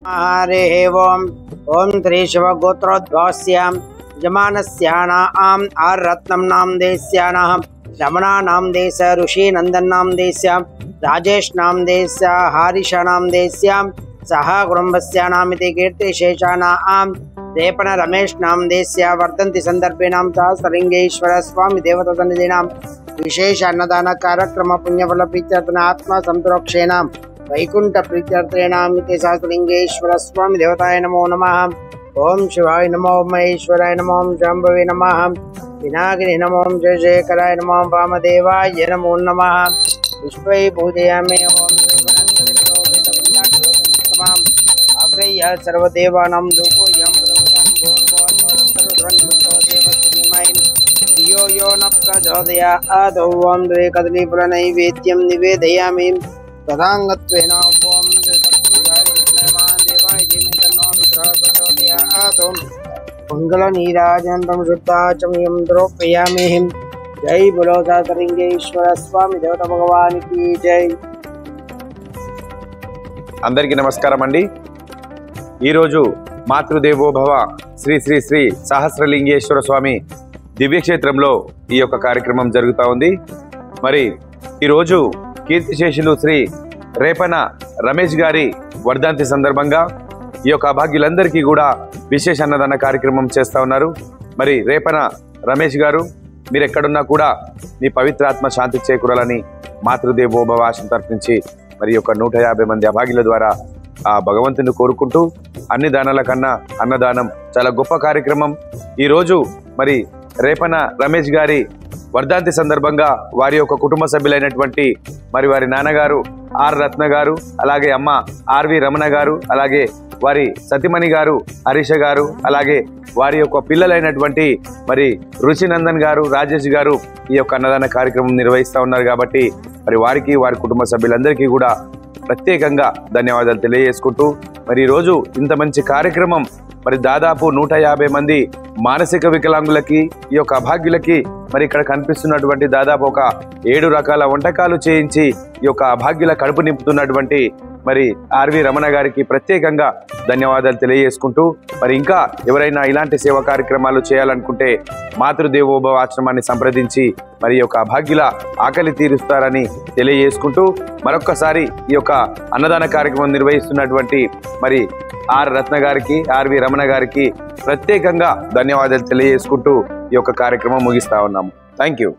हरिः ओम ओम श्री शिवगोत्रोद्भवस्यां यजमानस्यानाम् आरत्नं नाम देस्यानां रमणा नाम देश ऋषि नंदन नाम देस्यां राजेश नाम देश हारिष नाम देस्यां सह कुटुंबस्यानामिति कीर्तिशेषाणां रेपण रमेश नाम देस्य वर्धन्ति संदर्भेणां सहस्रलिंगेश्वर स्वामी देवता सन्निधिनां विशेष अन्नदान कार्यक्रम पुण्यफल प्रीत्यर्थन आत्मा संतोक्षेणां वैकुंठ प्रीत्यर्थेनामिति सहस्रलिंगेश्वर स्वामी देवताय नमो नमः। ओम शिवाय नमो ओम महेश्वराय नमो ओम शंभवे नमः विनागिने नमो ओम जयशेखराय नमो ओम वामदेवाय नमो नमः। पुष्पै पूजयामि ओम अग्रह्य सर्वदेवानां धूपोऽयं धियो यो न प्रचोदयात् ओम द्वे कदलीफलनैवेद्यं निवेदयामि तदांगत्वेन ओम मंगलनीराजनं शुद्धाचमयं द्रौपयामि। जय बोलो सहस्रलिंगेश्वर स्वामी देवता भगवान की जय। అందరికీ నమస్కారం అండి। ఈరోజు మాతృదేవోభవ శ్రీ శ్రీ శ్రీ సహస్రలింగేశ్వర స్వామి దివ్యక్షేత్రంలో ఈ యొక్క కార్యక్రమం జరుగుతూ ఉంది। మరి ఈరోజు కీర్తిశేషులు శ్రీ రేపణ రమేష్ గారి వర్ధంతి సందర్భంగా ఈ యొక్క అభాగ్యులందరికీ కూడా విశేష అన్నదాన కార్యక్రమం చేస్తూ ఉన్నారు। మరి రేపణ రమేష్ గారు మీరు ఎక్కడున్నా కూడా మీ పవిత్రాత్మ శాంతి చేకూరాలని మాతృదేవోభవ ఆశ్రమం తరఫు నుంచి మరి యొక్క 150 మంది అభాగ్యుల ద్వారా ఆ భగవంతుని కోరుకుంటూ అన్ని దానాల కన్నా అన్నదానం చాలా గొప్ప కార్యక్రమం। ఈరోజు మరి రేపణ రమేష్ గారి వర్ధంతి సందర్భంగా వారి యొక్క కుటుంబ సభ్యులైనటువంటి మరి వారి నాన్నగారు ఆర్ రత్న గారు, అలాగే అమ్మ ఆర్వి రమణ గారు, అలాగే వారి సతిమణి గారు హరీష గారు, అలాగే వారి యొక్క పిల్లలైనటువంటి మరి రుచినందన్ గారు, రాజేష్ గారు ఈ యొక్క అన్నదాన కార్యక్రమం నిర్వహిస్తూ ఉన్నారు కాబట్టి మరి వారికి వారి కుటుంబ సభ్యులందరికీ కూడా ప్రత్యేకంగా ధన్యవాదాలు తెలియజేసుకుంటూ మరి ఈరోజు ఇంత మంచి కార్యక్రమం మరి దాదాపు 150 మంది మానసిక వికలాంగులకి ఈ యొక్క అభాగ్యులకి మరి ఇక్కడ కనిపిస్తున్నటువంటి దాదాపు ఒక 7 రకాల వంటకాలు చేయించి ఈ యొక్క అభాగ్యుల కడుపు నింపుతున్నటువంటి మరి ఆర్వి రమణ గారికి ప్రత్యేకంగా ధన్యవాదాలు తెలియజేసుకుంటూ మరి ఇంకా ఎవరైనా ఇలాంటి సేవా కార్యక్రమాలు చేయాలనుకుంటే మాతృదేవోభవ ఆశ్రమాన్ని సంప్రదించి మరి ఈ యొక్క అభాగ్యుల ఆకలి తీరుస్తారని తెలియజేసుకుంటూ మరొక్కసారి ఈ యొక్క అన్నదాన కార్యక్రమం నిర్వహిస్తున్నటువంటి మరి ఆర్ రత్న గారికి, ఆర్వి రమణ గారికి ప్రత్యేకంగా ధన్యవాదాలు తెలియజేసుకుంటూ ఈ యొక్క కార్యక్రమం ముగిస్తా ఉన్నాము। Thank you.